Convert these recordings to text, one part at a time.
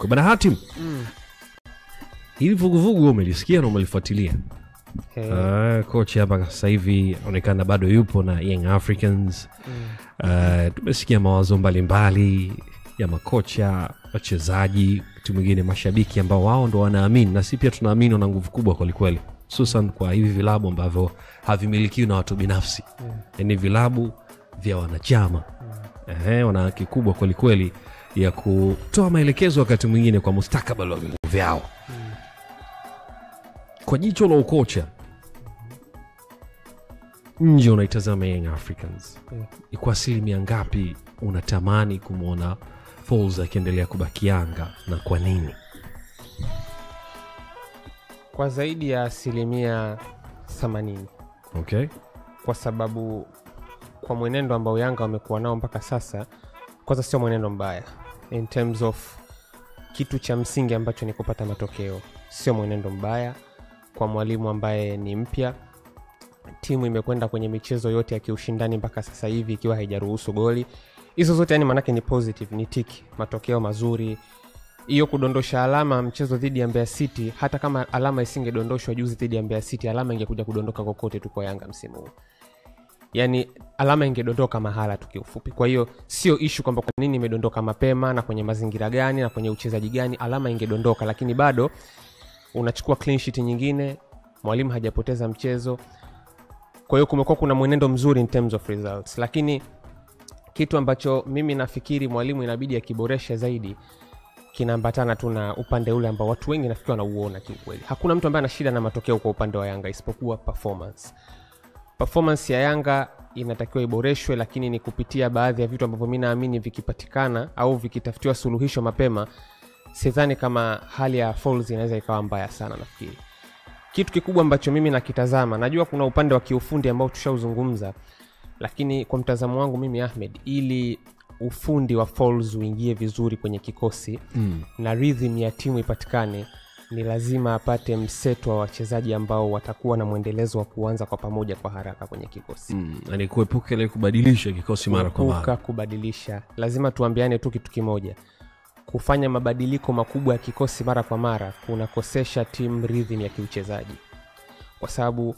Kwa bana Hatim. Hili vuguvugu umelisikia na umelifuatilia. Kocha hapa sasa hivi anaonekana bado yupo na Young Africans. Tumesikia mawazo mbalimbali ya makocha, wachezaji, kitu mwingine mashabiki ambao wao ndo wanaamini na sisi pia tunaamini wana nguvu kubwa kwa kweli. Hususan kwa hivi vilabu ambavyo havimilikiwi na watu binafsi. Yaani vilabu vya wanachama. Wana kikubwa kwa kweli ya kutoa maelekezo wakati mwingine kwa mustakabali wa vilabu vyao. Kwa jicho la ukocha nje unaitazama Young Africans. Kwa asilimia ngapi unatamani kumuona Folz akiendelea kubaki Yanga na kwa nini? Kwa zaidi ya 80%. Okay. Kwa sababu kwa mwenendo ambao Yanga wamekuwa nao mpaka sasa, kwanza sio mwenendo mbaya in terms of kitu cha msingi ambacho ni kupata matokeo. Sio mwenendo mbaya kwa mwalimu ambaye ni mpya. Timu imekwenda kwenye michezo yote ya kiushindani mpaka sasa hivi ikiwa haijaruhusu goli. Hizo zote yani manake ni positive, ni tiki, matokeo mazuri. Hiyo kudondosha alama mchezo dhidi ya Mbeya City, hata kama alama isingedondoshwa juzi dhidi ya Mbeya City, alama ingekuja kudondoka kokote tu kwa Yanga msimu huu. Yani alama ingedondoka mahala tu kiufupi. Kwa hiyo sio issue kwamba kwa nini imedondoka mapema na kwenye mazingira gani na kwenye uchezaji gani, alama ingedondoka, lakini bado unachukua clean sheet nyingine, mwalimu hajapoteza mchezo. Kwa hiyo kumekuwa kuna mwenendo mzuri in terms of results. Lakini kitu ambacho mimi nafikiri mwalimu inabidi akiboresha zaidi kinaambatana tu na upande ule ambao watu wengi nafikiri wanauona kiukweli. Hakuna mtu ambaye ana shida na matokeo kwa upande wa Yanga isipokuwa performance. Performance ya Yanga inatakiwa iboreshwe, lakini ni kupitia baadhi ya vitu ambavyo mimi naamini vikipatikana au vikitafutiwa suluhisho mapema, sidhani kama hali ya Folz inaweza ikawa mbaya sana nafikiri. Kitu kikubwa ambacho mimi nakitazama, najua kuna upande wa kiufundi ambao tushauzungumza, lakini kwa mtazamo wangu mimi Ahmed, ili ufundi wa Folz uingie vizuri kwenye kikosi na rhythm ya timu ipatikane, ni lazima apate mseto wa wachezaji ambao watakuwa na muendelezo wa kuanza kwa pamoja kwa haraka kwenye kikosi. Yaani kuepuka ile kubadilisha kikosi mara kwa mara. Kubadilisha. Lazima tuambiane tu kitu kimoja. Kufanya mabadiliko makubwa ya kikosi mara kwa mara kunakosesha team rhythm ya kiuchezaji. Kwa sababu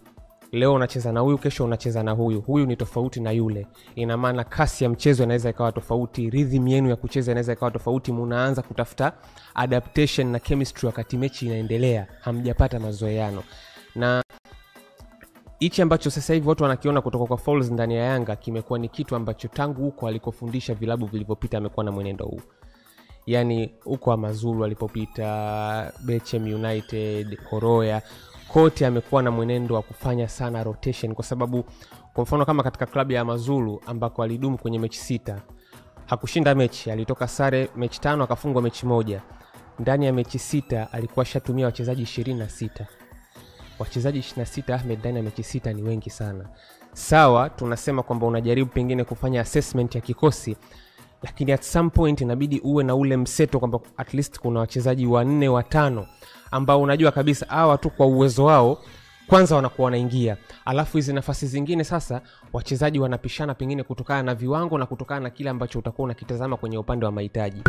leo unacheza na huyu, kesho unacheza na huyu. Huyu ni tofauti na yule. Ina maana kasi ya mchezo inaweza ikawa tofauti, rhythm yenu ya kucheza inaweza ikawa tofauti, mnaanza kutafuta adaptation na chemistry wakati mechi inaendelea, hamjapata mazoeano. Na hichi ambacho sasa hivi watu wanakiona kutoka kwa Folz ndani ya Yanga kimekuwa ni kitu ambacho tangu huko alikofundisha vilabu vilivyopita amekuwa na mwenendo huu. Yani huko Amazulu alipopita, Bechem United, Horoya, kote amekuwa na mwenendo wa kufanya sana rotation, kwa sababu kwa mfano kama katika klabu ya Amazulu ambako alidumu kwenye mechi 6, hakushinda mechi, alitoka sare mechi 5 akafungwa mechi 1. Ndani ya mechi 6 alikuwa shatumia wachezaji 26. Wachezaji 26 Ahmed ndani ya mechi 6 ni wengi sana. Sawa, tunasema kwamba unajaribu pengine kufanya assessment ya kikosi, lakini at some point inabidi uwe na ule mseto kwamba at least kuna wachezaji 4 5 ambao unajua kabisa hawa tu kwa uwezo wao kwanza wanakuwa wanaingia, alafu hizi nafasi zingine sasa wachezaji wanapishana pengine kutokana na viwango na kutokana na kile ambacho utakuwa unakitazama kwenye upande wa mahitaji.